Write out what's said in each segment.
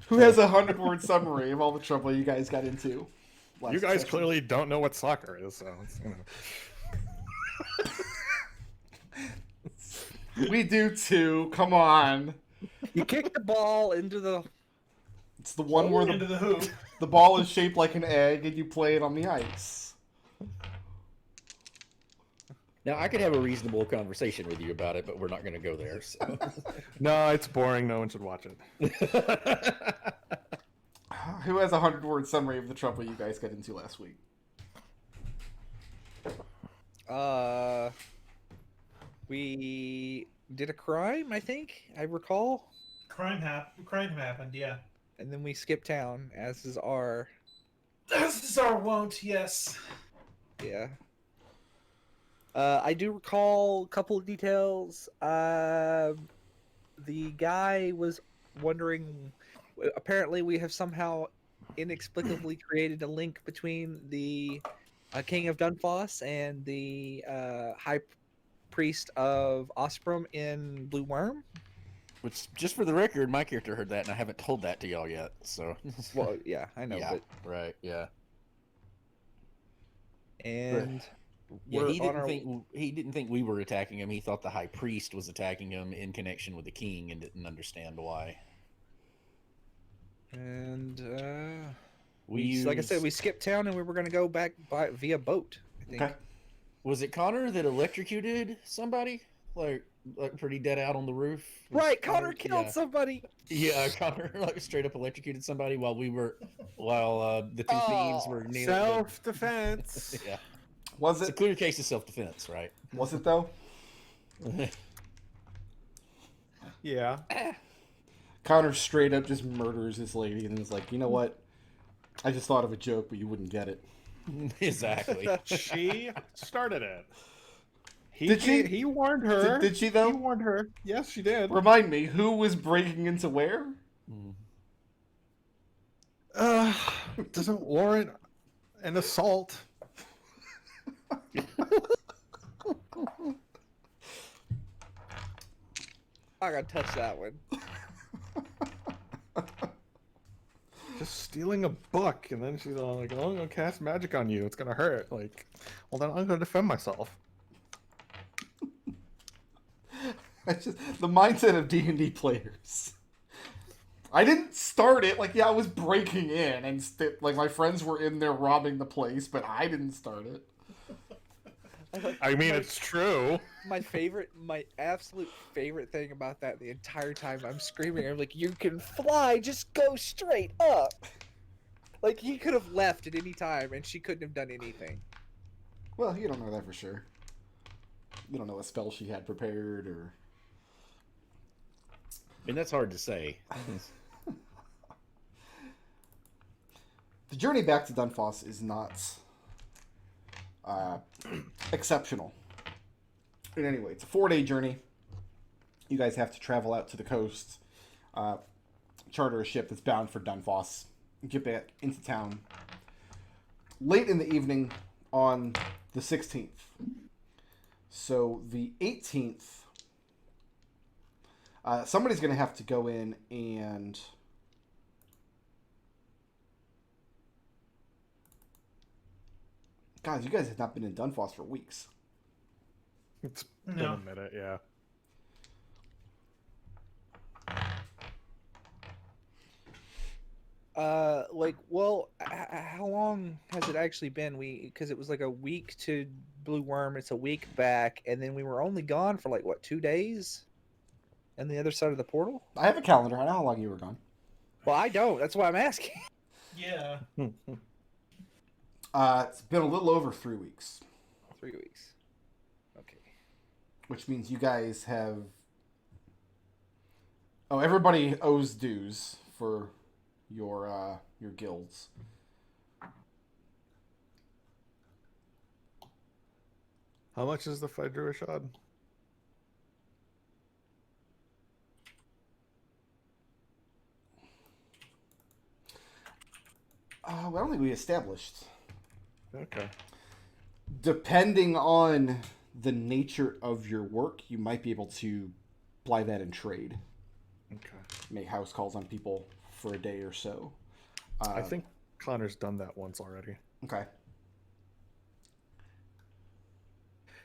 Who has a 100-word summary of all the trouble you guys got into? You guys clearly don't know what soccer is, so it's, We do too. Come on. You kick the ball into the... It's the one where Into the hoop. the ball is shaped like an egg and you play it on the ice. Now, I could have a reasonable conversation with you about it, but we're not going to go there. So. No, it's boring. No one should watch it. Who has a 100-word summary of the trouble you guys got into last week? We did a crime, I think. I recall. Crime happened, yeah. And then we skipped town, as is our... As is our wont, yes. Yeah. I do recall a couple of details. The guy was wondering... Apparently, we have somehow inexplicably created a link between the King of Dunfoss and the High Priest of Osprum in Blue Worm. Which, just for the record, my character heard that, and I haven't told that to y'all yet. So, Well, yeah, I know, yeah, but... right, yeah. And... Yeah, we're he on didn't think we were attacking him. He thought the High Priest was attacking him in connection with the king, and didn't understand why. And We like I said, we skipped town and we were going to go back via boat, I think. Okay. Was it Connor that electrocuted somebody? Like pretty dead out on the roof? Right, Connor killed yeah. somebody. Yeah, Connor like straight up electrocuted somebody while the two thieves were kneeling. Self-defense. Yeah. Was It's a it? clear case of self-defense, right? Was it though? Yeah. Connor straight up just murders this lady and is like, you know what? I just thought of a joke, but you wouldn't get it. Exactly. She started it. Did she? He warned her. Did she though? He warned her. Yes, she did. Remind me, who was breaking into where? Doesn't warrant an assault. I gotta touch that one. Just stealing a book, and then she's all like, "Oh, I'm gonna cast magic on you. It's gonna hurt." Like, well, then I'm gonna defend myself. It's just the mindset of D&D players. I didn't start it. Like, yeah, I was breaking in, and like my friends were in there robbing the place, but I didn't start it. I mean, it's true. My absolute favorite thing about that the entire time I'm screaming, I'm like, you can fly, just go straight up. Like, he could have left at any time, and she couldn't have done anything. Well, you don't know that for sure. You don't know what spell she had prepared, or... And that's hard to say. The journey back to Dunfoss is not exceptional. But anyway, it's a 4-day journey. You guys have to travel out to the coast, charter a ship that's bound for Dunfoss, and get back into town late in the evening on the 16th. So the 18th, somebody's going to have to go in and... Guys, you guys have not been in Dunfoss for weeks. It's been a minute, yeah. How long has it actually been? Because it was like a week to Blue Worm, it's a week back, and then we were only gone for 2 days? And the other side of the portal? I have a calendar. I know how long you were gone. Well, I don't. That's why I'm asking. Yeah. It's been a little over 3 weeks. 3 weeks. Okay. Which means you guys have... Oh, everybody owes dues for your guilds. How much is the Fedra Rashad? I don't think we established. Okay. Depending on the nature of your work, you might be able to apply that in trade. Okay. make house calls on people for a day or so. I think Connor's done that once already. Okay.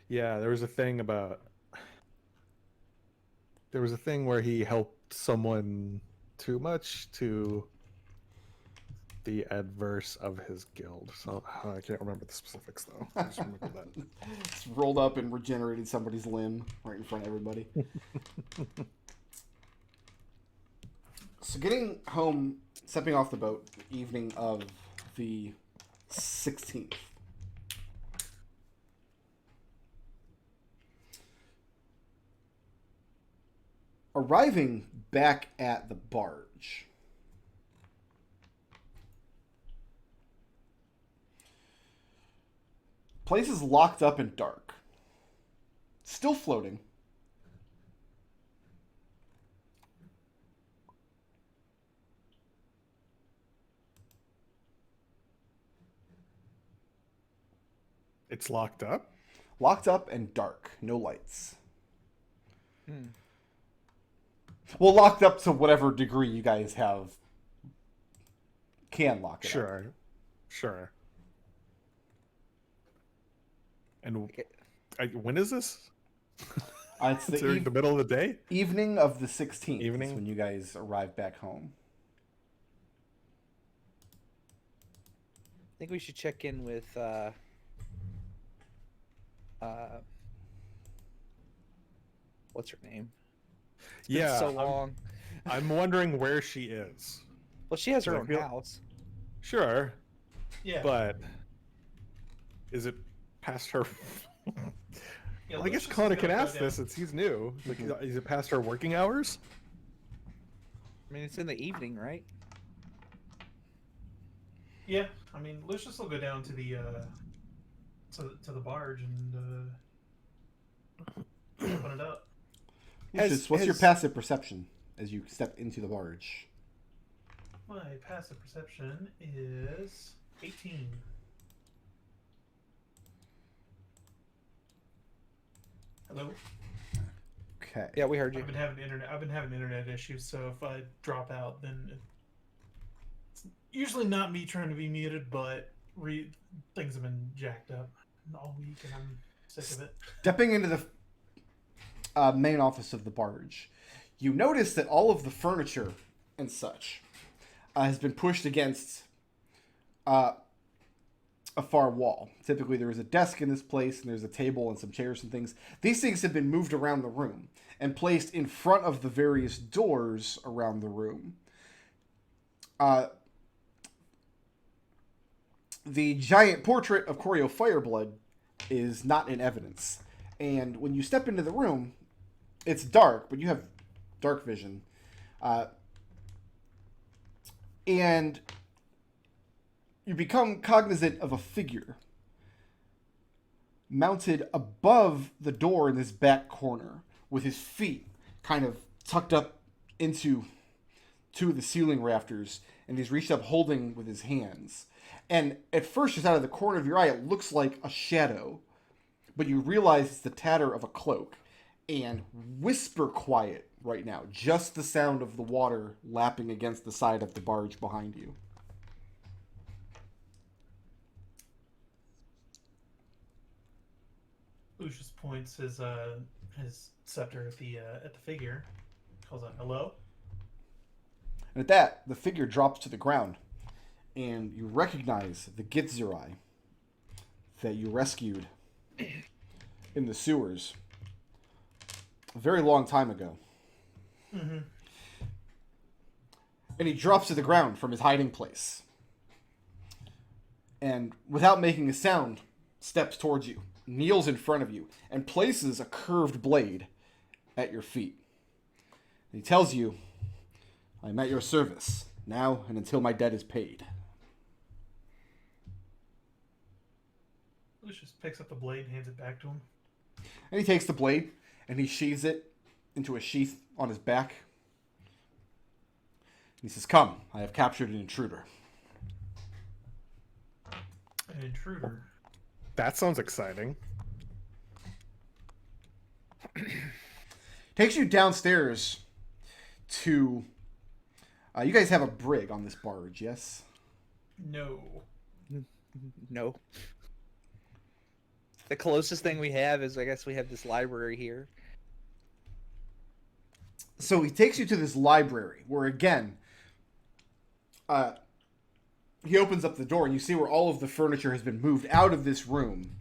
Yeah, there was a thing where he helped someone too much to the adverse of his guild. So I can't remember the specifics though. I just remember that. It's rolled up and regenerated somebody's limb right in front of everybody. So getting home, stepping off the boat, the evening of the 16th. Arriving back at the barge. Place is locked up and dark. Still floating. It's locked up? Locked up and dark. No lights. Well, locked up to whatever degree you guys can lock it up. Sure. And when is this? It's During the middle of the day? evening of the 16th. Evening? Is when you guys arrive back home. I think we should check in with what's her name? It's been Yeah. so long. I'm wondering where she is. Well, she has her I own feel- house. Sure, Yeah. but is it past her? Yeah, Well, I guess Lucius is Connor gonna can go ask down. this since he's new. Like, is it past her working hours? I mean, it's in the evening, right? Yeah, I mean, Lucius will go down to the to the barge and open it up. Lucius, what's your passive perception as you step into the barge? My passive perception is 18. Hello. Okay. Yeah, we heard you. I've been having internet issues, so if I drop out, then it's usually not me trying to be muted, but things have been jacked up all week, and I'm sick of it. Stepping into the main office of the barge, you notice that all of the furniture and such has been pushed against a far wall. Typically, there is a desk in this place, and there's a table and some chairs and things. These things have been moved around the room and placed in front of the various doors around the room. The giant portrait of Corio Fireblood is not in evidence. And when you step into the room, it's dark, but you have dark vision. And you become cognizant of a figure mounted above the door in this back corner with his feet kind of tucked up into two of the ceiling rafters, and he's reached up holding with his hands. And at first, just out of the corner of your eye, it looks like a shadow, but you realize it's the tatter of a cloak. And whisper quiet right now, just the sound of the water lapping against the side of the barge behind you. Lucius points his scepter at the figure. Calls out, "Hello." And at that, the figure drops to the ground, and you recognize the Gitzerai that you rescued in the sewers a very long time ago. Mm-hmm. And he drops to the ground from his hiding place. And without making a sound, steps towards you, kneels in front of you, and places a curved blade at your feet. And he tells you, "I am at your service, now and until my debt is paid." Lucius picks up the blade and hands it back to him. And he takes the blade, and he sheathes it into a sheath on his back. And he says, "Come, I have captured an intruder." An intruder. That sounds exciting. Takes you downstairs to You guys have a brig on this barge, yes? No. No. The closest thing we have is, I guess, we have this library here. So he takes you to this library where, again, he opens up the door and you see where all of the furniture has been moved out of this room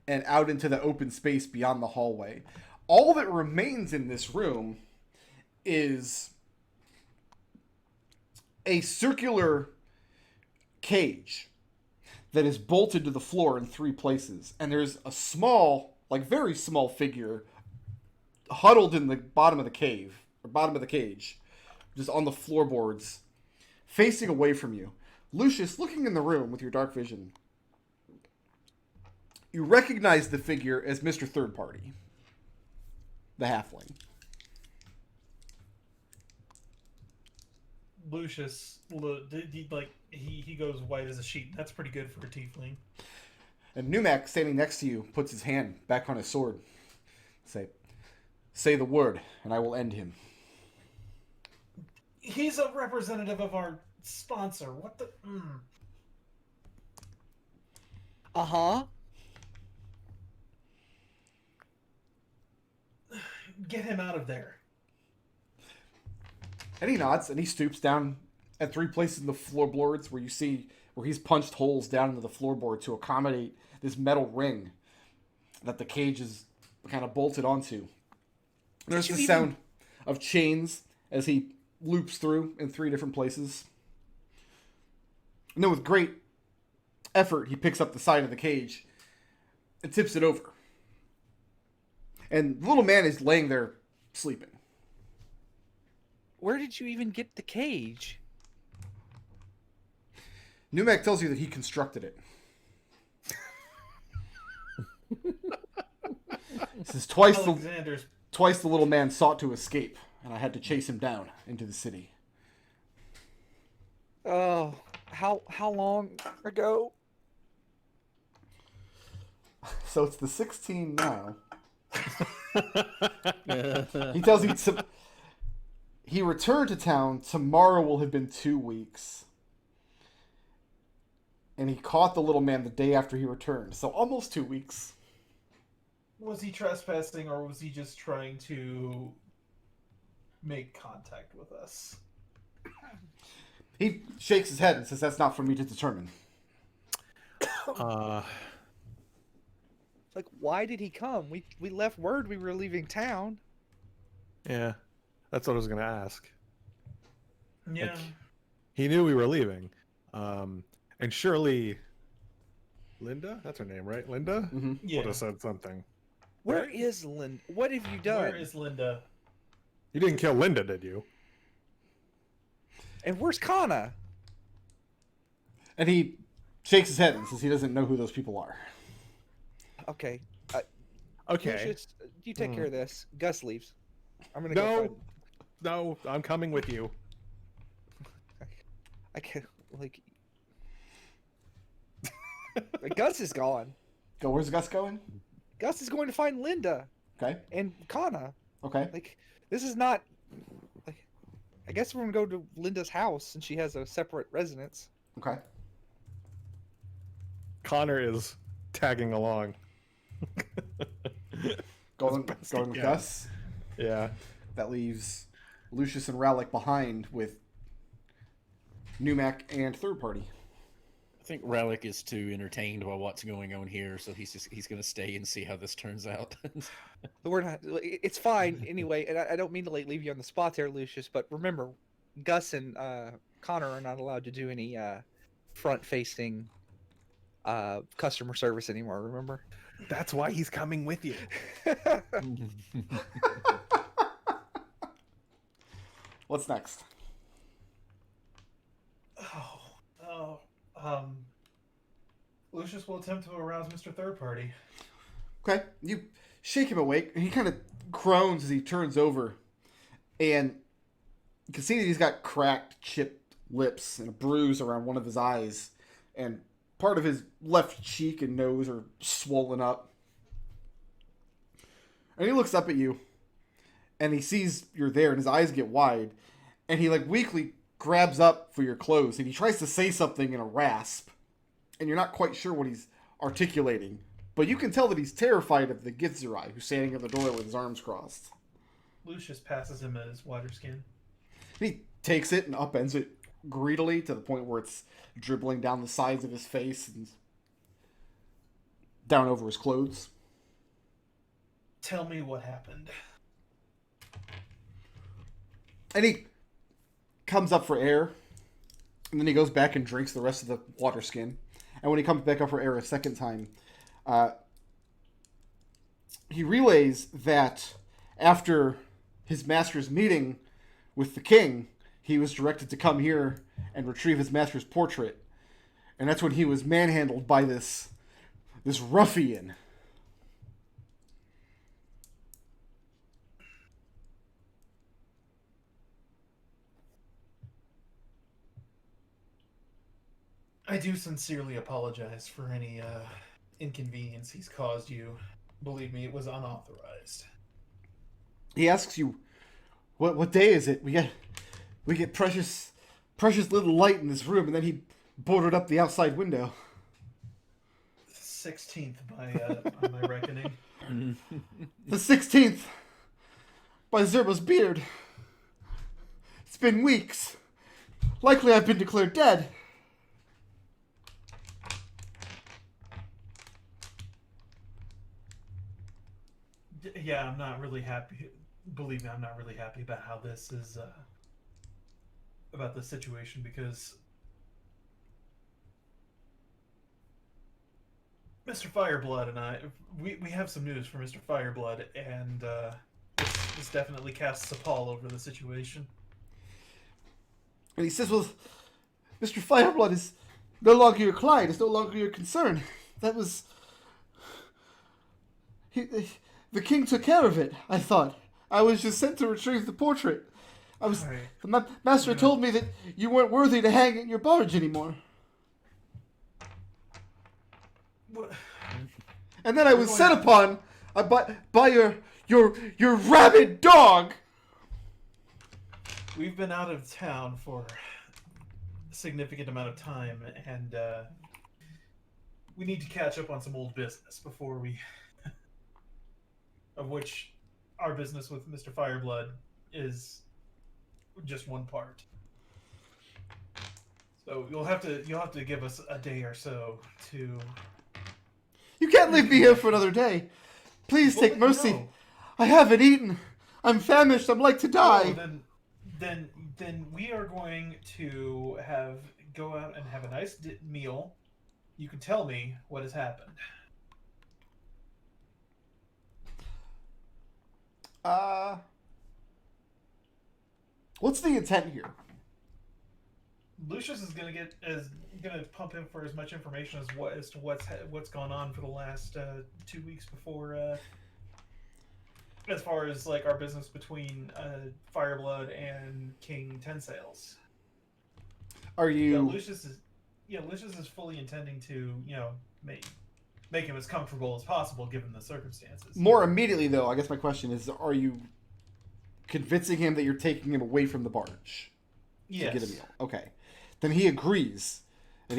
and out into the open space beyond the hallway. All that remains in this room is a circular cage that is bolted to the floor in 3 places. And there's a small, like very small figure huddled in the bottom of the cave, or bottom of the cage, just on the floorboards, facing away from you. Lucius, looking in the room with your dark vision, you recognize the figure as Mr. Third Party, the halfling. Lucius, he goes white as a sheet. That's pretty good for a tiefling. And Numac, standing next to you, puts his hand back on his sword. Say the word, and I will end him. He's a representative of our sponsor. What the? Uh-huh. Get him out of there. And he nods, and he stoops down at 3 places in the floorboards where you see where he's punched holes down into the floorboard to accommodate this metal ring that the cage is kind of bolted onto. And there's the sound of chains as he loops through in 3 different places. And then with great effort, he picks up the side of the cage and tips it over. And the little man is laying there sleeping. Where did you even get the cage? Numac tells you that he constructed it. This is twice the little man sought to escape, and I had to chase him down into the city. Oh, how long ago? So it's the 16 now. He tells you he returned to town. Tomorrow will have been 2 weeks. And he caught the little man the day after he returned. So almost 2 weeks. Was he trespassing, or was he just trying to make contact with us? He shakes his head and says, "That's not for me to determine." Like, why did he come? We left word we were leaving town. Yeah, that's what I was gonna ask. Yeah. Like, he knew we were leaving, and surely Linda, that's her name, right? Linda Yeah. would have said something. Where is Linda? What have you done? Where is Linda? You didn't kill Linda, did you? And where's Kana? And he shakes his head and says he doesn't know who those people are. Okay. Okay. Lucius, you take care of this. Gus leaves. I'm gonna No, go find... no, I'm coming with you. I can't, like... Gus is gone. Go, where's Gus going? Gus is going to find Linda Okay. and Kana. Okay. Like, this is not... Like, I guess we're gonna go to Linda's house since she has a separate residence. Okay. Connor is tagging along. Going best he with can. Gus. Yeah. That leaves Lucius and Rallick behind with Numac and Third Party. I think Rallick is too entertained by what's going on here, so he's going to stay and see how this turns out. We're not... It's fine anyway, and I don't mean to, like, leave you on the spot there, Lucius, but remember, Gus and Connor are not allowed to do any front-facing customer service anymore, remember? That's why he's coming with you. What's next? Lucius will attempt to arouse Mr. Third Party. Okay. You shake him awake, and he kind of groans as he turns over. And you can see that he's got cracked, chipped lips and a bruise around one of his eyes. And part of his left cheek and nose are swollen up. And he looks up at you, and he sees you're there, and his eyes get wide. And he, like, weakly grabs up for your clothes and he tries to say something in a rasp, and you're not quite sure what he's articulating, but you can tell that he's terrified of the Githzerai, who's standing at the door with his arms crossed. Lucius passes him his water skin. He takes it and upends it greedily to the point where it's dribbling down the sides of his face and down over his clothes. Tell me what happened. And he comes up for air, and then he goes back and drinks the rest of the water skin. And when he comes back up for air a second time, he relays that after his master's meeting with the king, he was directed to come here and retrieve his master's portrait. And that's when he was manhandled by this ruffian. I do sincerely apologize for any inconvenience he's caused you. Believe me, it was unauthorized. He asks you, "What day is it? We get precious little light in this room," and then he boarded up the outside window. 16th by my reckoning. The 16th by Zerba's beard. It's been weeks. Likely I've been declared dead. Yeah, I'm not really happy. Believe me, I'm not really happy about how this is, about this situation, because Mr. Fireblood and I, we have some news for Mr. Fireblood, and this definitely casts a pall over the situation. And he says, "Well, Mr. Fireblood is no longer your client. It's no longer your concern. That was... The king took care of it, I thought. I was just sent to retrieve the portrait. Right. The master told me that you weren't worthy to hang in your barge anymore. What? And then I was set upon by your rabid dog." We've been out of town for a significant amount of time, and we need to catch up on some old business before we... of which our business with Mr. Fireblood is just one part. So you'll have to give us a day or so to... You can't leave me here for another day. Please take mercy. No. I haven't eaten. I'm famished. I'm like to die. Oh, then we are going to go out and have a nice meal. You can tell me what has happened. What's the intent here? Lucius is gonna pump him for as much information as to what's gone on for the last 2 weeks before, as far as like our business between Fireblood and King Tensails. Are you? Lucius is fully intending to make him as comfortable as possible given the circumstances. More immediately, though, I guess my question is: are you convincing him that you're taking him away from the barge to get a meal? Okay, then he agrees, and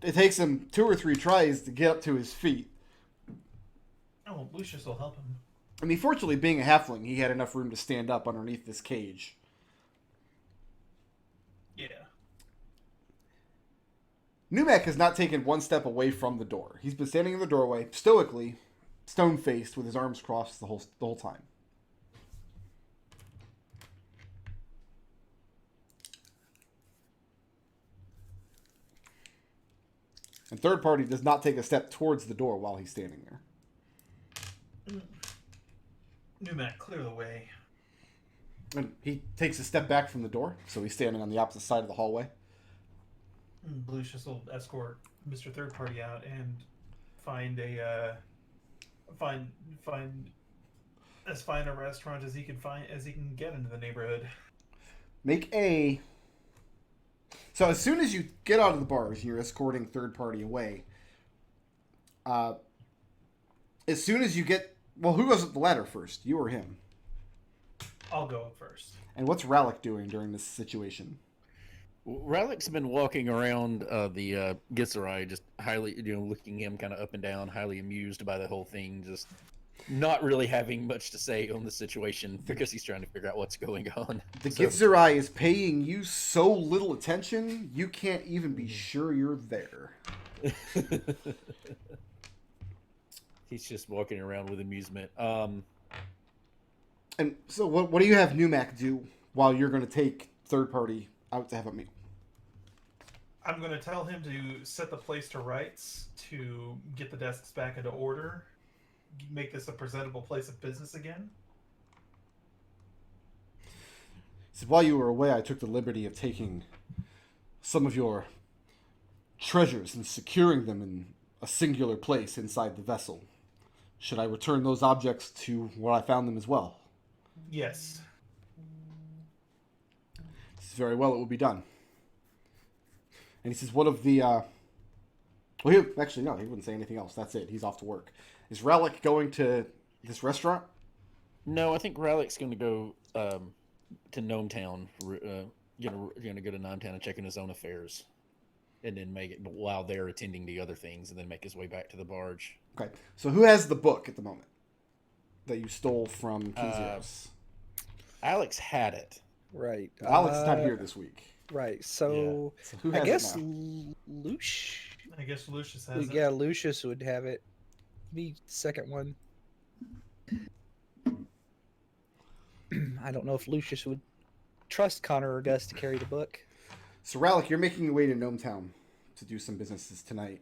it takes him 2 or 3 tries to get up to his feet. Oh, Lucius will help him. I mean, fortunately, being a halfling, he had enough room to stand up underneath this cage. Yeah. Numac has not taken one step away from the door. He's been standing in the doorway, stoically, stone-faced, with his arms crossed the whole time. And third party does not take a step towards the door while he's standing there. Numac, clear the way. And he takes a step back from the door, so he's standing on the opposite side of the hallway. Lucius will escort Mr. Third Party out and find as fine a restaurant as he can get into the neighborhood. So as soon as you get out of the bars and you're escorting Third Party away, as soon as you get... Well, who goes up the ladder first? You or him? I'll go up first. And what's Rallick doing during this situation? Rallick's been walking around the Gitzerai, just highly, looking him kind of up and down, highly amused by the whole thing, just not really having much to say on the situation because he's trying to figure out what's going on. The So- Gitzerai is paying you so little attention, you can't even be sure you're there. He's just walking around with amusement. And so what do you have Numac do while you're going to take third party out to have a meal? I'm going to tell him to set the place to rights, to get the desks back into order, make this a presentable place of business again. So while you were away, I took the liberty of taking some of your treasures and securing them in a singular place inside the vessel. Should I return those objects to where I found them as well? Yes. Very well, it will be done. And he says, what of the, well, actually, no, he wouldn't say anything else. That's it. He's off to work. Is Rallick going to this restaurant? No, I think Rallick's going to go to Gnome Town, gonna go to Gnome Town and check in his own affairs. And then make it, while they're attending to other things, and then make his way back to the barge. Okay, so who has the book at the moment that you stole from Kinzios? Alex had it. Right. Alex is not here this week. Right. So, So who I has guess it now? I guess Lucius has it. Yeah, Lucius would have it. Me, second one. I don't know if Lucius would trust Connor or Gus to carry the book. So Rallick, you're making your way to Gnome Town to do some businesses tonight.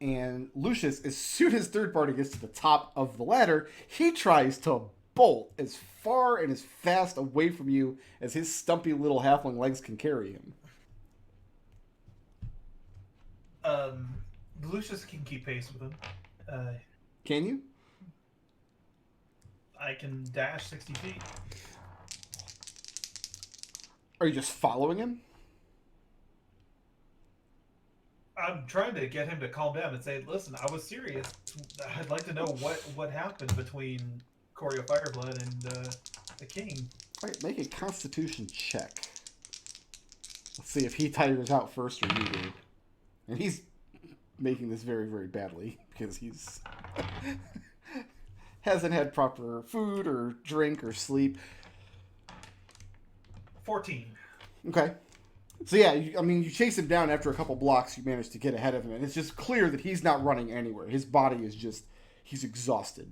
And Lucius, as soon as third party gets to the top of the ladder, he tries to bolt as far and as fast away from you as his stumpy little halfling legs can carry him. Lucius can keep pace with him. Can you? I can dash 60 feet. Are you just following him? I'm trying to get him to calm down and say, listen, I was serious. I'd like to know what happened between Corio Fireblood and the king. All right, make a constitution check. Let's see if he tires out first or you do. And he's making this very, very badly because he's hasn't had proper food or drink or sleep. 14. Okay. So yeah, you chase him down after a couple blocks, you manage to get ahead of him, and it's just clear that he's not running anywhere. His body is just, he's exhausted.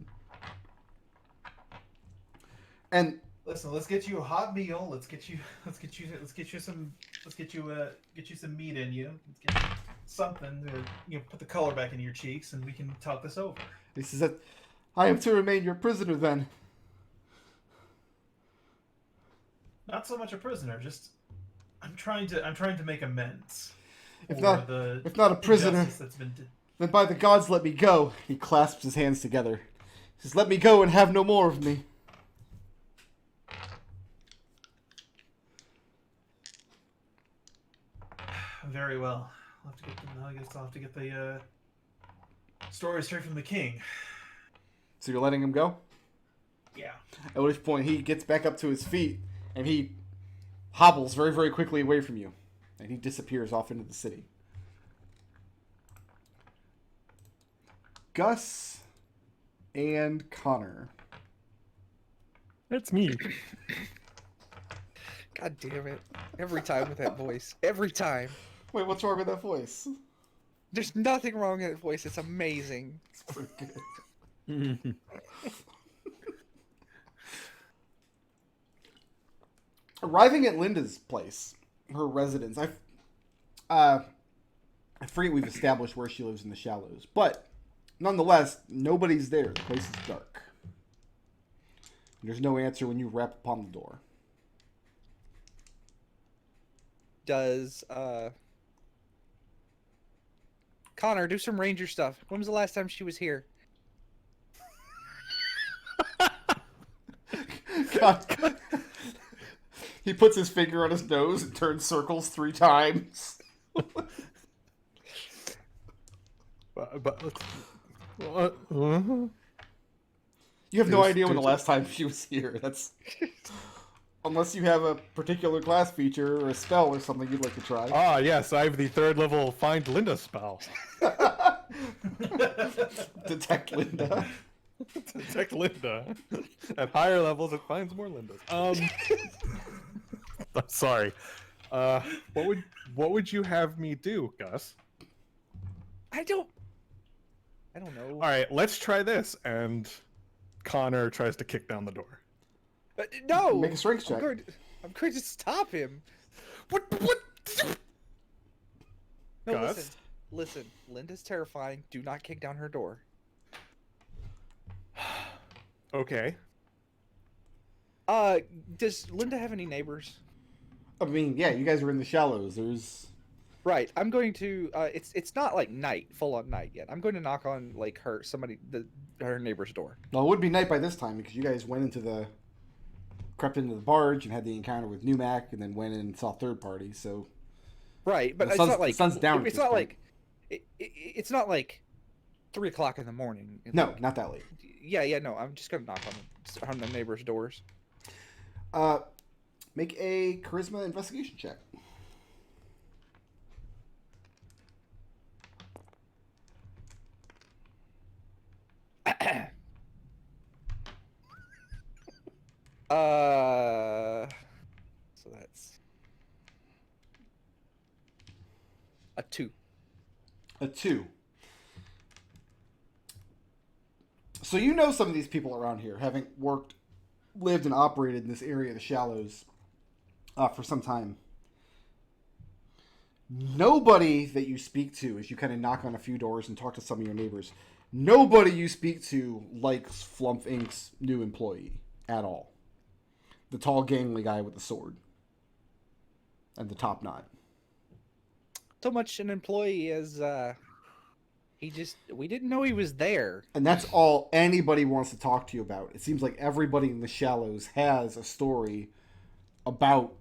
And Listen, let's get you a hot meal. Let's get you some meat in you. Let's get something to put the color back into your cheeks, and we can talk this over. he says that I am to remain your prisoner then. Not so much a prisoner, just I'm trying to make amends. If for not the a prisoner, injustice that's been then by the gods let me go. He clasps his hands together. He says, let me go and have no more of me. Very well. I guess I'll have to get the story straight from the king. So you're letting him go? Yeah. At which point he gets back up to his feet and he hobbles very, very quickly away from you. And he disappears off into the city. Gus and Connor. It's me. God damn it. Every time with that voice. Every time. Wait, what's wrong with that voice? There's nothing wrong with that voice. It's amazing. It's pretty good. Arriving at Linda's place, her residence, I forget we've established where she lives in the Shallows, but nonetheless, nobody's there. The place is dark. There's no answer when you rap upon the door. Does Connor do some ranger stuff? When was the last time she was here? God. He puts his finger on his nose and turns circles 3 times. You have no There's- idea when the there's- last time she was here. That's Unless you have a particular class feature or a spell or something you'd like to try. Ah, yes, I have the 3rd level Find Linda spell. Detect Linda. Detect Linda. At higher levels, it finds more Lindas. I'm sorry. What would you have me do, Gus? I don't know. All right, let's try this. And Connor tries to kick down the door. No. Make a strength check. I'm going to stop him. What? No, Gus? listen. Linda's terrifying. Do not kick down her door. Okay. Does Linda have any neighbors? I mean, yeah, you guys are in the shallows. There's... Right. I'm going to. It's not like night, full on night yet. I'm going to knock on like her neighbor's door. Well, it would be night by this time because you guys crept into the barge and had the encounter with Numac and then went in and saw third party, so... Right, but The it's sun's- not like the sun's down at It's this not point. like it's not like 3:00 in the morning. It's No, like- not that late. Yeah. No, I'm just gonna knock on the neighbor's doors. Make a charisma investigation check. So that's a 2. A 2. So you know some of these people around here, having lived and operated in this area of the shallows for some time. Nobody that you speak to, as you kind of knock on a few doors and talk to some of your neighbors, nobody you speak to likes Flumph Inc.'s new employee at all. The tall, gangly guy with the sword and the top knot. So much an employee as we didn't know he was there. And that's all anybody wants to talk to you about. It seems like everybody in the shallows has a story about,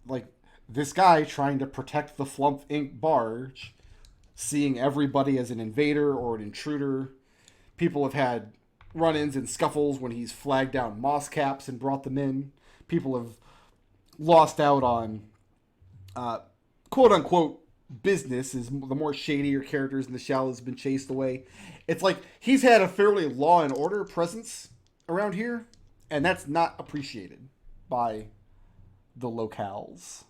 like, this guy trying to protect the Flumph Inc. barge, seeing everybody as an invader or an intruder. People have had run-ins and scuffles when he's flagged down moss caps and brought them in. People have lost out on quote-unquote business, as the more shadier characters in the shallows have been chased away. It's like he's had a fairly law and order presence around here, and that's not appreciated by the locales.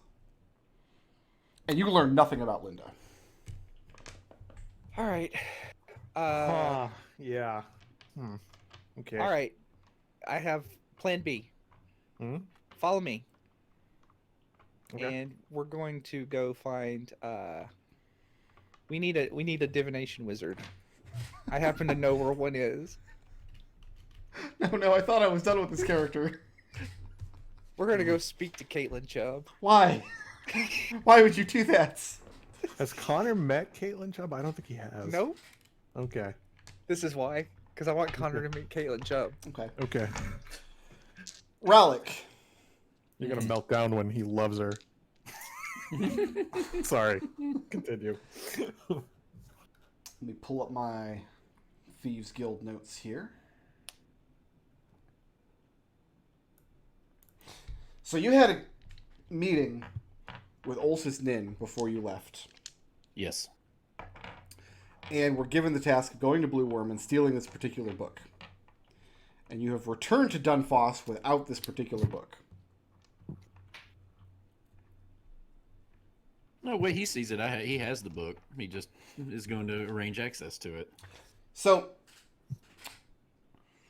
And you learn nothing about Linda. All right. Yeah. Okay. All right. I have plan B. Hmm? Follow me. Okay. And we're going to go find we need a divination wizard. I happen to know where one is. No, I thought I was done with this character. We're gonna go speak to Caitlin Chubb. Why? Why would you do that? Has Connor met Caitlin Chubb? I don't think he has. Nope. Okay. This is why. Because I want Connor to meet Caitlin Chubb. Okay. Okay. Rallick. You're gonna melt down when he loves her. Sorry. Continue. Let me pull up my Thieves Guild notes here. So you had a meeting with Ulsus Nin before you left, Yes. and were given the task of going to Blue Worm and stealing this particular book. And you have returned to Dunfoss without this particular book. No way he sees it. He has the book. He just is going to arrange access to it. So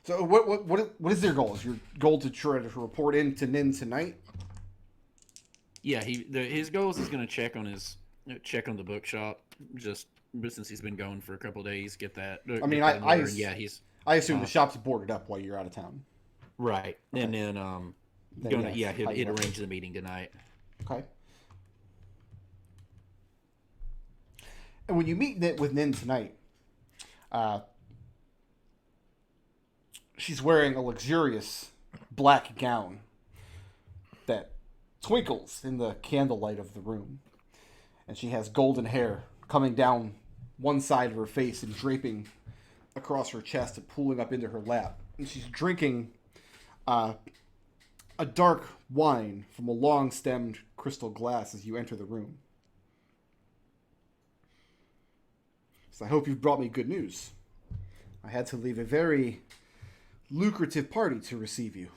what is their goal? Is your goal to try to report in to Nin tonight? Yeah, his goal is he's going to check on the bookshop but since he's been going for a couple of days, get that. I mean, he's I assume the shop's boarded up while you're out of town. right, Okay. and then yes, he'd arrange the meeting tonight. Okay. And when you meet with Nin tonight, she's wearing a luxurious black gown that twinkles in the candlelight of the room. And she has golden hair coming down one side of her face and draping across her chest and pulling up into her lap. And she's drinking a dark wine from a long-stemmed crystal glass as you enter the room. So I hope you've brought me good news. I had to leave a very lucrative party to receive you.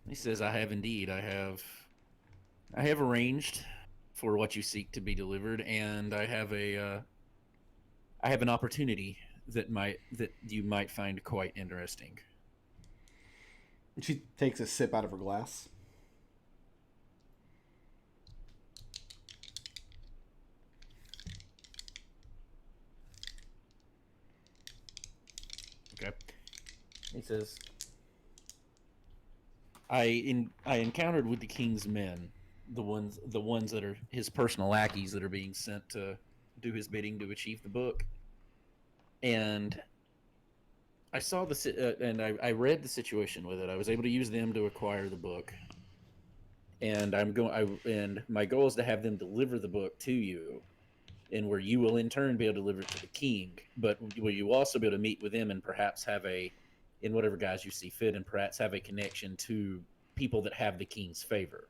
He says, I have indeed. I have arranged for what you seek to be delivered, and I have an opportunity that you might find quite interesting. And she takes a sip out of her glass. Okay. He says, I encountered with the king's men, the ones that are his personal lackeys that are being sent to do his bidding to achieve the book, and I saw I read the situation with it. I was able to use them to acquire the book, and and my goal is to have them deliver the book to you, and where you will in turn be able to deliver it to the king. But will you also be able to meet with them and perhaps in whatever guise you see fit, and perhaps have a connection to people that have the king's favor,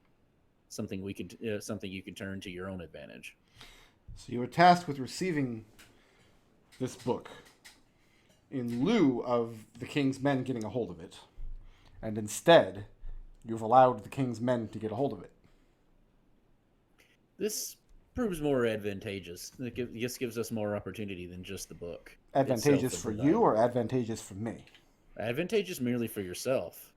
something you can turn to your own advantage. So you were tasked with receiving this book in lieu of the king's men getting a hold of it. And instead, you've allowed the king's men to get a hold of it. This proves more advantageous. This gives us more opportunity than just the book. Advantageous for you or advantageous for me? Advantageous merely for yourself.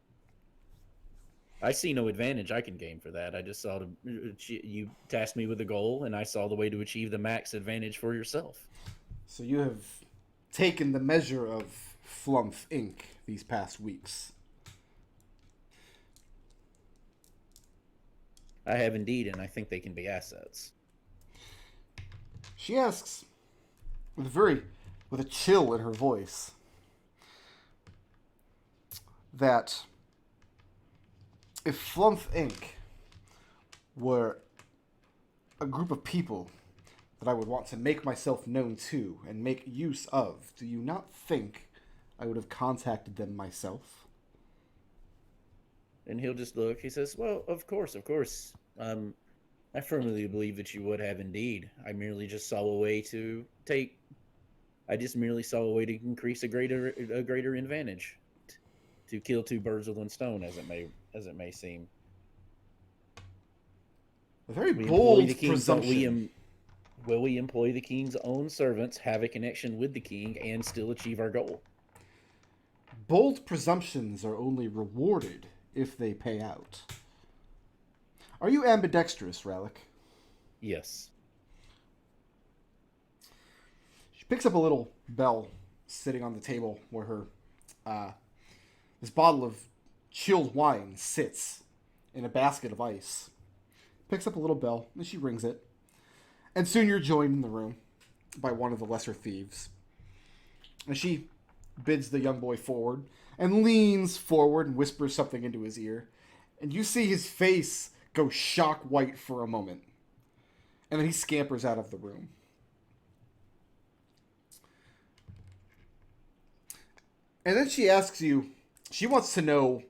I see no advantage I can gain for that. I just saw you tasked me with a goal, and I saw the way to achieve the max advantage for yourself. So you have taken the measure of Flumph Inc. these past weeks. I have indeed, and I think they can be assets. She asks, with a chill in her voice, that if Flumph Inc. were a group of people that I would want to make myself known to and make use of, do you not think I would have contacted them myself? And he'll just look. He says, well, of course. I firmly believe that you would have indeed. I merely just saw a way to increase a greater advantage. To kill two birds with one stone, as it may seem. A very bold presumption. We employ the king's own servants, have a connection with the king, and still achieve our goal? Bold presumptions are only rewarded if they pay out. Are you ambidextrous, Rallick? Yes. She picks up a little bell sitting on the table where her this bottle of chilled wine sits in a basket of ice. Picks up a little bell and she rings it. And soon you're joined in the room by one of the lesser thieves. And she bids the young boy forward and leans forward and whispers something into his ear. And you see his face go shock white for a moment. And then he scampers out of the room. And then she asks you, she wants to know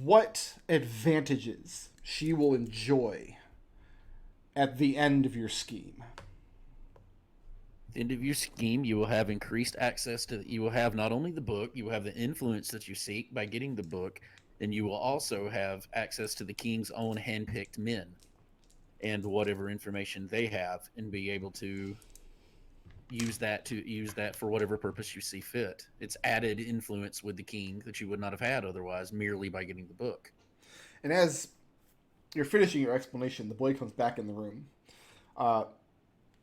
what advantages she will enjoy at the end of your scheme. At the end of your scheme, you will have increased access you will have not only the book, you will have the influence that you seek by getting the book, and you will also have access to the king's own handpicked men and whatever information they have, and be able to use that for whatever purpose you see fit. It's added influence with the king that you would not have had otherwise, merely by getting the book. And as you're finishing your explanation, the boy comes back in the room,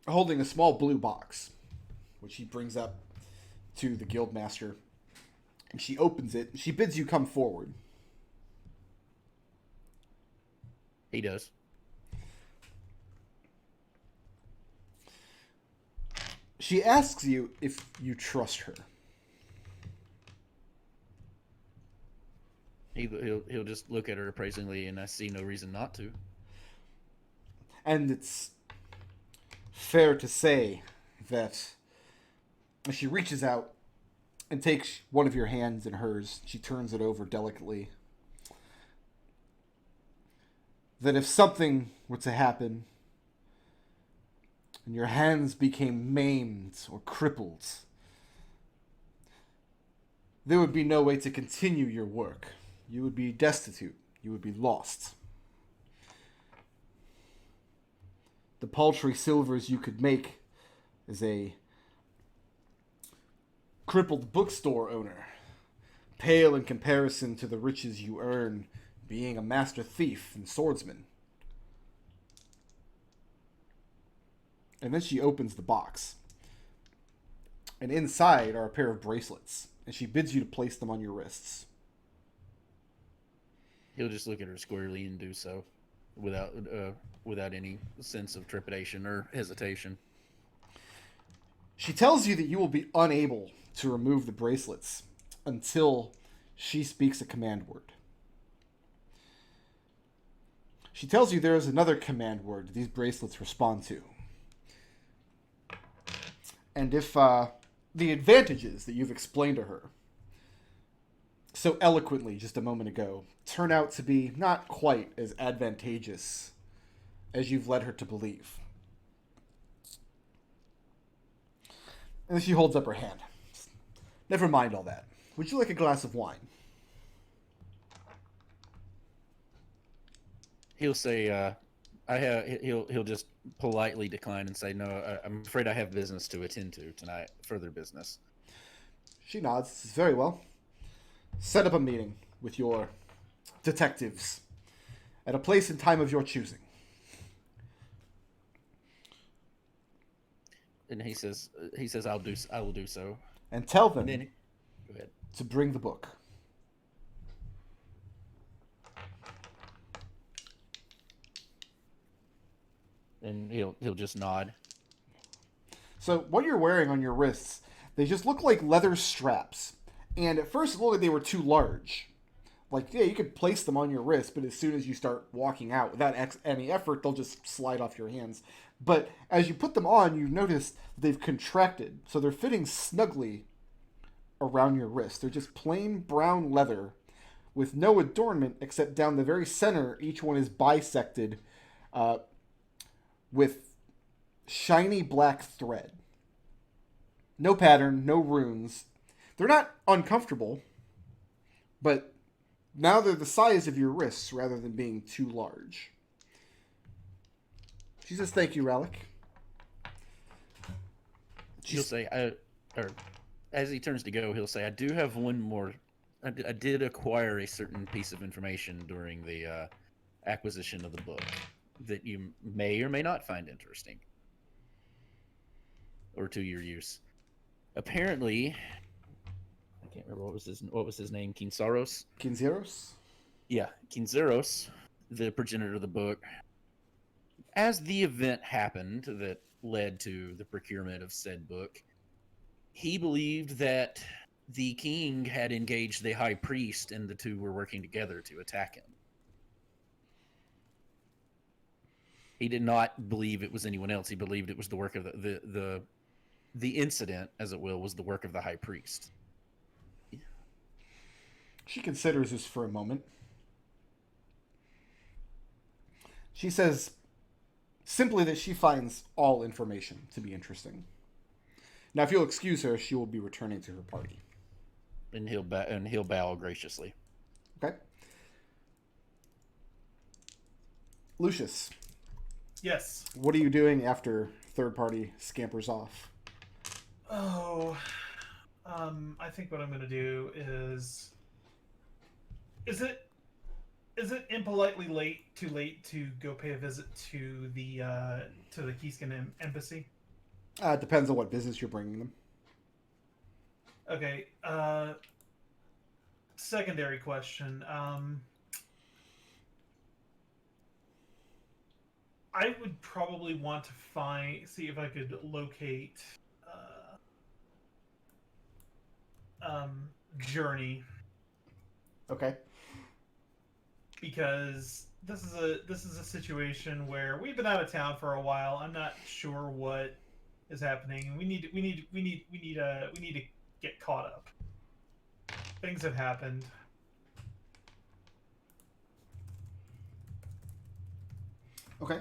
holding a small blue box, which he brings up to the guildmaster. And she opens it. And she bids you come forward. He does. She asks you if you trust her. He'll just look at her appraisingly, and I see no reason not to. And it's fair to say that she reaches out and takes one of your hands in hers. She turns it over delicately that if something were to happen and your hands became maimed or crippled, there would be no way to continue your work. You would be destitute. You would be lost. The paltry silvers you could make as a crippled bookstore owner pale in comparison to the riches you earn being a master thief and swordsman. And then she opens the box. And inside are a pair of bracelets. And she bids you to place them on your wrists. He'll just look at her squarely and do so without any sense of trepidation or hesitation. She tells you that you will be unable to remove the bracelets until she speaks a command word. She tells you there is another command word these bracelets respond to. And if the advantages that you've explained to her so eloquently just a moment ago turn out to be not quite as advantageous as you've led her to believe. And she holds up her hand. Never mind all that. Would you like a glass of wine? He'll say, he'll just politely decline and say, no, I'm afraid I have business to attend to tonight, further business. She nods. Very well. Set up a meeting with your detectives at a place and time of your choosing. And he says, I will do so. And tell them And then, go ahead. to bring the book. And he'll just nod. So what you're wearing on your wrists, they just look like leather straps. And at first it looked like they were too large. Like, yeah, you could place them on your wrist, but as soon as you start walking out without any effort, they'll just slide off your hands. But as you put them on, you notice they've contracted. So they're fitting snugly around your wrist. They're just plain brown leather with no adornment except down the very center. Each one is bisected with shiny black thread. No pattern, no runes. They're not uncomfortable, but now they're the size of your wrists rather than being too large. She says, thank you, Rallick. He'll say, or as he turns to go, he'll say, I do have one more. I did acquire a certain piece of information during the acquisition of the book that you may or may not find interesting or to your use. Apparently, I can't remember what was his name. Kinsaros? Kinzeros? Yeah, Kinzeros, the progenitor of the book. As the event happened that led to the procurement of said book, he believed that the king had engaged the high priest and the two were working together to attack him. He did not believe it was anyone else. He believed it was the work of the incident, as it will, was the work of the high priest. She considers this for a moment. She says simply that she finds all information to be interesting. Now, if you'll excuse her, she will be returning to her party. And he'll bow graciously. Okay. Lucius, Yes. what are you doing after third party scampers off? Oh, I think what I'm gonna do is it impolitely too late to go pay a visit to the Keyskin embassy? It depends on what business you're bringing them. Okay. Secondary question. I would probably want to see if I could locate Journey, Okay. because this is a situation where we've been out of town for a while. I'm not sure what is happening. We need to get caught up. Things have happened. Okay.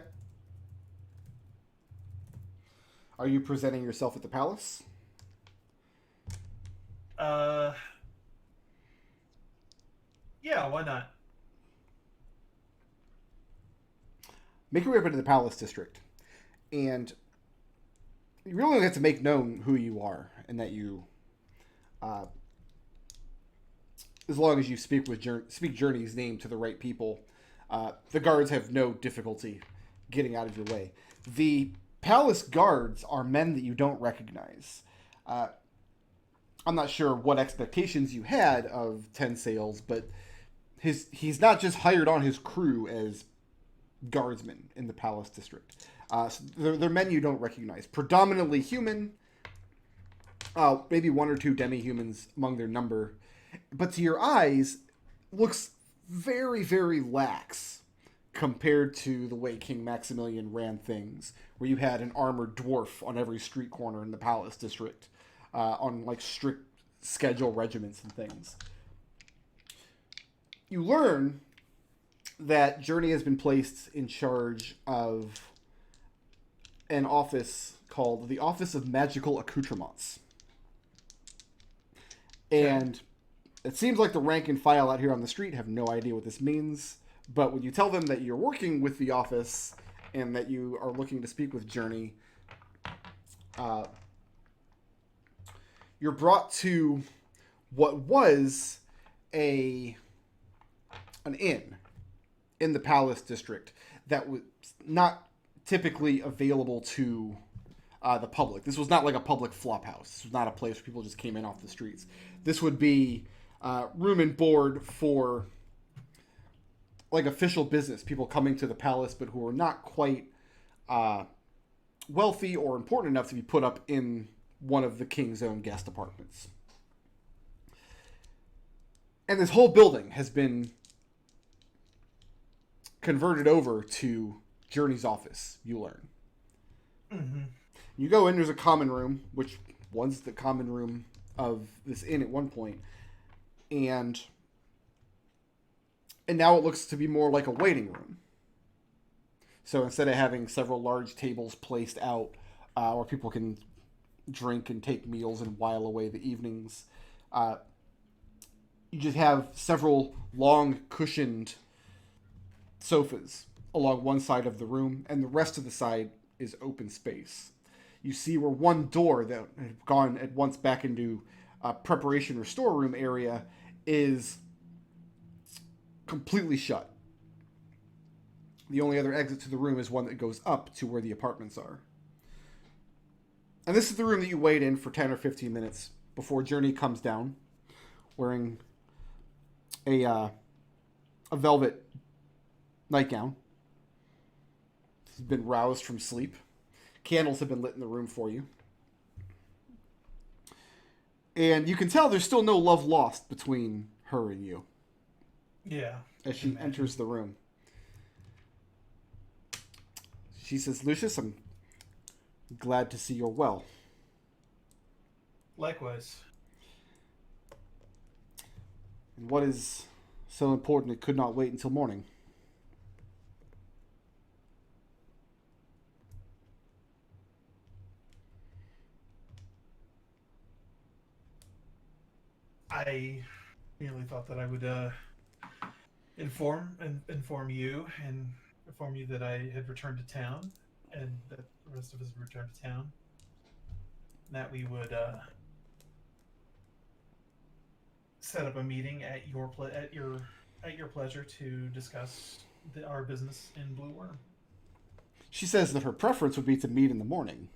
Are you presenting yourself at the palace? Yeah, why not? Make your way up into the palace district, and you really have to make known who you are, and that you, as long as you speak Journey's name to the right people, the guards have no difficulty getting out of your way. The palace guards are men that you don't recognize. I'm not sure what expectations you had of 10 Sales, but he's not just hired on his crew as guardsmen in the palace district. So they're men you don't recognize. Predominantly human, maybe one or two demi-humans among their number, but to your eyes, looks very, very lax compared to the way King Maximilian ran things, where you had an armored dwarf on every street corner in the palace district, on like strict schedule regiments and things. You learn that Journey has been placed in charge of an office called the Office of Magical Accoutrements. And it seems like the rank and file out here on the street have no idea what this means, but when you tell them that you're working with the office and that you are looking to speak with Journey, you're brought to what was an inn in the palace district that was not typically available to the public. This was not like a public flop house. This was not a place where people just came in off the streets. This would be room and board for like official business, people coming to the palace but who are not quite wealthy or important enough to be put up in one of the king's own guest apartments. And this whole building has been converted over to Journey's office, you learn. Mm-hmm. You go in, there's a common room, which was the common room of this inn at one point, and now it looks to be more like a waiting room. So instead of having several large tables placed out where people can drink and take meals and while away the evenings, you just have several long cushioned sofas along one side of the room, and the rest of the side is open space. You see where one door that had gone at once back into a preparation or storeroom area is completely shut. The only other exit to the room is one that goes up to where the apartments are. And this is the room that you wait in for 10 or 15 minutes before Journey comes down, wearing a velvet nightgown. He's been roused from sleep. Candles have been lit in the room for you. And you can tell there's still no love lost between her and you. Yeah. As she enters the room. She says, Lucius, I'm glad to see you're well. Likewise. And what is so important it could not wait until morning? I merely thought that I would inform you and inform you that I had returned to town, and that the rest of us had returned to town. That we would set up a meeting at your pleasure to discuss our business in Blue Worm. She says that her preference would be to meet in the morning.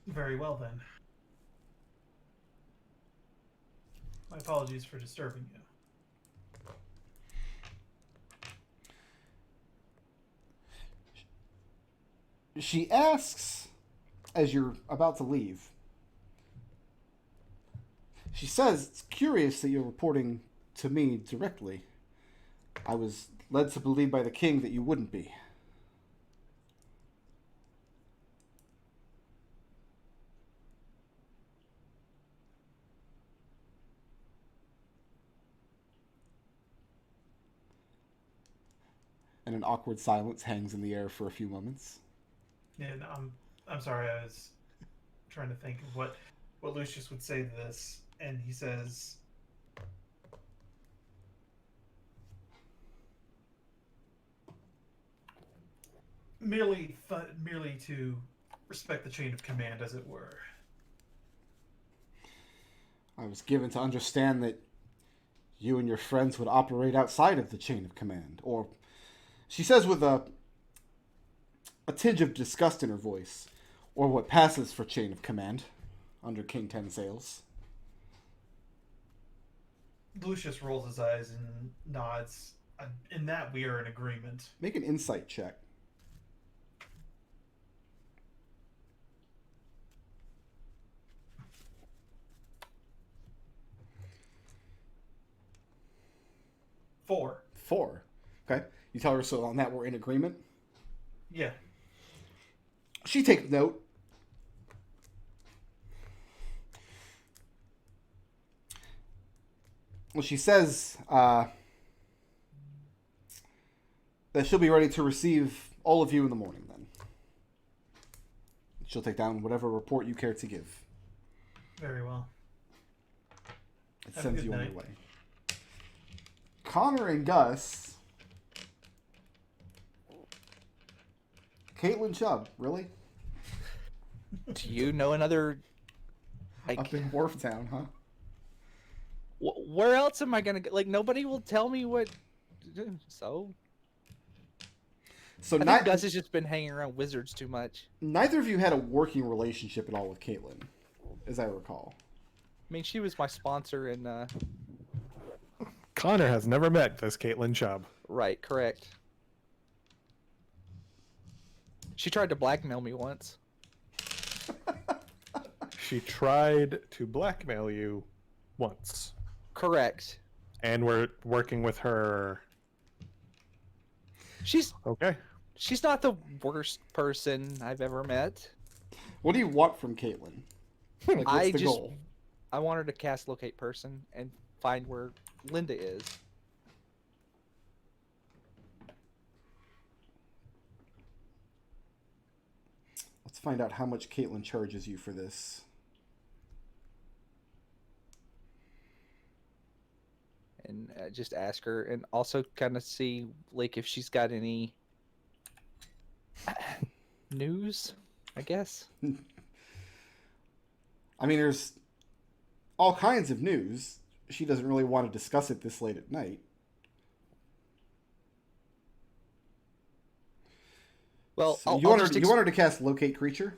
Very well then. My apologies for disturbing you. She asks, as you're about to leave, she says, it's curious that you're reporting to me directly. I was led to believe by the king that you wouldn't be. And an awkward silence hangs in the air for a few moments. And I'm sorry, I was trying to think of what Lucius would say to this, and he says, merely to respect the chain of command, as it were. I was given to understand that you and your friends would operate outside of the chain of command. Or, she says with a tinge of disgust in her voice, or what passes for chain of command under King Ten Sails. Lucius rolls his eyes and nods. In that, we are in agreement. Make an insight check. Four. Okay. You tell her so on that we're in agreement? Yeah. She takes note. Well, she says that she'll be ready to receive all of you in the morning then. She'll take down whatever report you care to give. Very well. It Have a sends good you on night. your way. Connor and Gus. Caitlin Chubb, really? Do you know another? Like, Up in Wharftown, huh? where else am I gonna get? Like, nobody will tell me what. So So I think Gus has just been hanging around wizards too much. neither of you had a working relationship at all with Caitlin, as I recall. I mean, she was my sponsor, and Connor has never met this Caitlin Chubb. right, correct. She tried to blackmail me once. She tried to blackmail you once. Correct. And we're working with her. She's Okay. not the worst person I've ever met. What do you want from Caitlin? Like, what's the goal? I want her to cast locate person and find where Linda is. Let's find out how much Caitlin charges you for this. And just ask her, and also kind of see like if she's got any news, I guess. I mean, there's all kinds of news. She doesn't really want to discuss it this late at night. Well, So I'll you want just her to cast locate creature?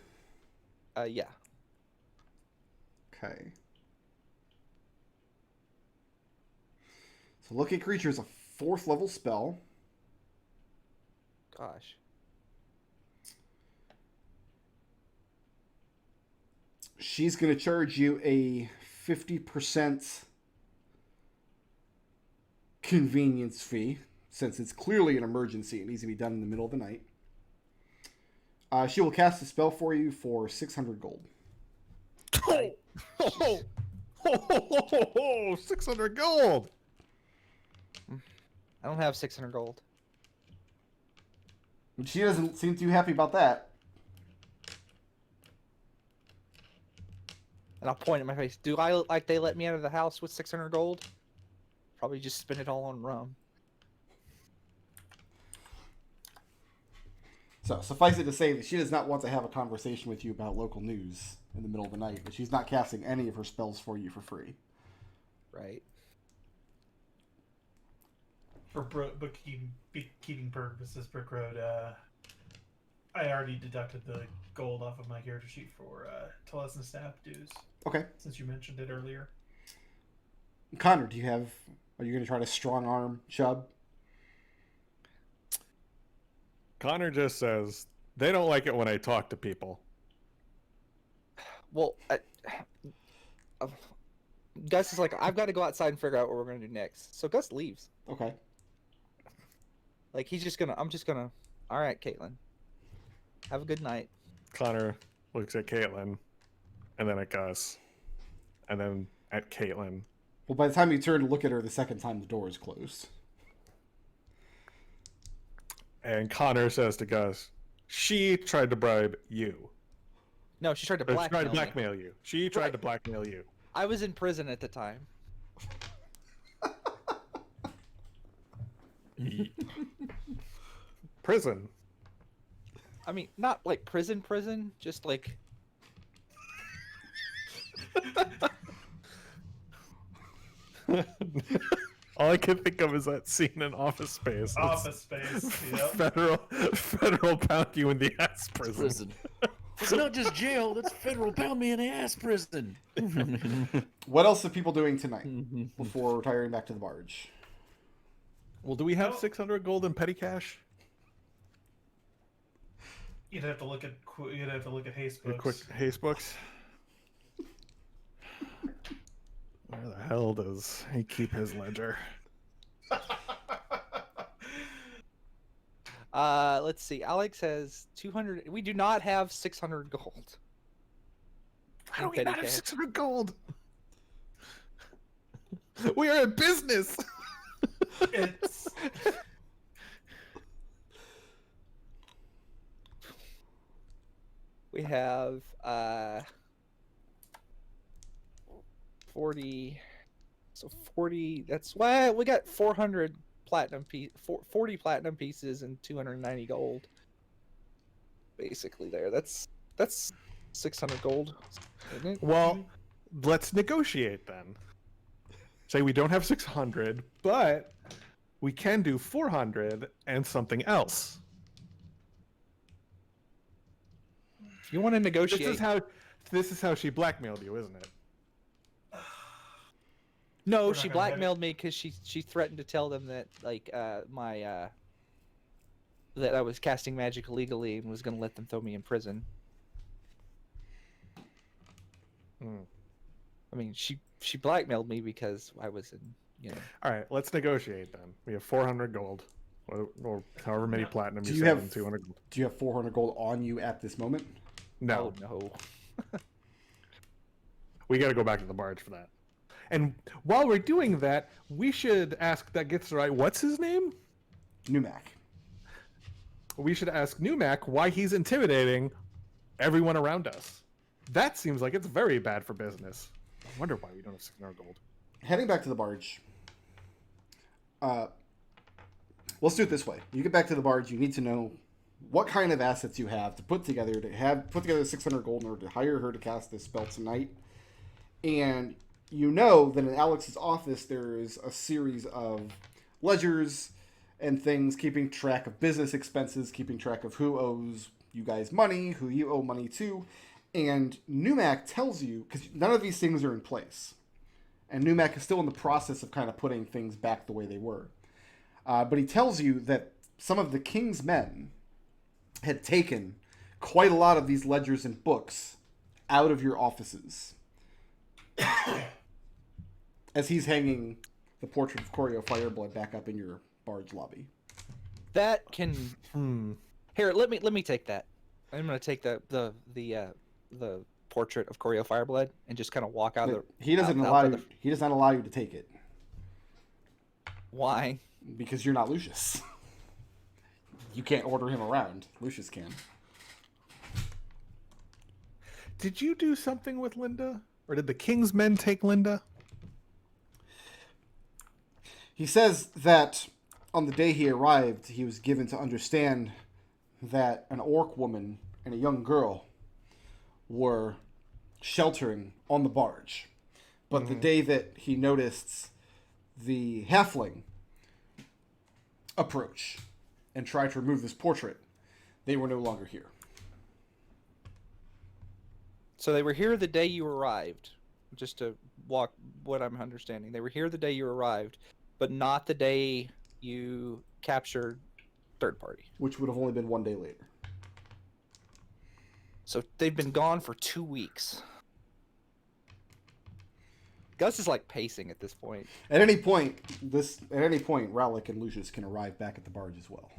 yeah. Okay. So locate creature is a 4th level spell. Gosh. She's going to charge you a 50% convenience fee, since it's clearly an emergency. It needs to be done in the middle of the night. She will cast a spell for you for 600 gold. Oh, 600 gold. I don't have 600 gold. She doesn't seem too happy about that. And I'll point at my face. Do I look like they let me out of the house with 600 gold? Probably just spend it all on rum. So suffice it to say that she does not want to have a conversation with you about local news in the middle of the night, but she's not casting any of her spells for you for free. Right. For bookkeeping purposes, Brick Road, I already deducted the gold off of my character sheet for Telesna staff dues, Okay. since you mentioned it earlier. Connor, are you going to try to strong arm Chubb? Connor just says, they don't like it when I talk to people. Well, Gus is like, I've got to go outside and figure out what we're going to do next. So Gus leaves. Okay. Like, I'm just gonna, all right, Caitlin. Have a good night. Connor looks at Caitlin, and then at Gus, and then at Caitlin. Well, by the time you turn to look at her the second time, the door is closed. And Connor says to Gus, she tried to bribe you. No, she tried to Or she blackmail tried to me. blackmail you. She tried Right. to blackmail you. I was in prison at the time. Prison. I mean, not like prison, just like All I can think of is that scene in Office Space. Office Space. Yep. Federal pound you in the ass prison. Prison. It's not just jail. That's federal pound me in the ass prison. What else are people doing tonight before retiring back to the barge? Well, do we have Well- 600 gold in petty cash? You'd have to look at haste A books. quick haste books. Where the hell does he keep his ledger? let's see. Alex has 200. We do not have 600 gold. How do we petty not have cash. 600 gold? We are in business. It's We have 40. So 40. That's why we got 400 platinum 40 platinum pieces and 290 gold. Basically, there. That's 600 gold. Isn't it? Well, let's negotiate then. Say we don't have 600, but we can do 400 and something else. If you want to negotiate, This is how she blackmailed you, isn't it? no, We're not she gonna have blackmailed me because she threatened to tell them that that I was casting magic illegally and was going to let them throw me in prison. Hmm. I mean, she blackmailed me because I was in, you know. All right, let's negotiate then. We have 400 gold, or however many platinum Do you you said, have- and 200 gold. Do you have 400 gold on you at this moment? No, Oh no. we got to go back to the barge for that. And while we're doing that, we should ask that gets right. What's his name? Numac. We should ask Numac why he's intimidating everyone around us. That seems like it's very bad for business. I wonder why we don't have 600 gold. Heading back to the barge. Let's do it this way. You get back to the barge, you need to know what kind of assets you have to put together 600 gold in order to hire her to cast this spell tonight. And you know that in Alex's office there is a series of ledgers and things keeping track of business expenses, keeping track of who owes you guys money, who you owe money to. And Numac tells you, because none of these things are in place, and Numac is still in the process of kind of putting things back the way they were. But he tells you that some of the king's men had taken quite a lot of these ledgers and books out of your offices. As he's hanging the portrait of Corio Fireblood back up in your barge lobby. That can Here, let me take that. I'm going to take the portrait of Corio Fireblood and just kind of walk out of the He doesn't out allow to you. the- He does not allow you to take it Why? because you're not Lucius. You can't order him around. Lucius can. Did you do something with Linda? Or did the king's men take Linda? He says that on the day he arrived, he was given to understand that an orc woman and a young girl were sheltering on the barge. But the day that he noticed the halfling approach and try to remove this portrait, they were no longer here. So they were here the day you arrived. Just to walk what I'm understanding. They were here the day you arrived, but not the day you captured third party. Which would have only been one day later. So they've been gone for 2 weeks. Gus is like pacing at this point. At any point, Rallick and Lucius can arrive back at the barge as well.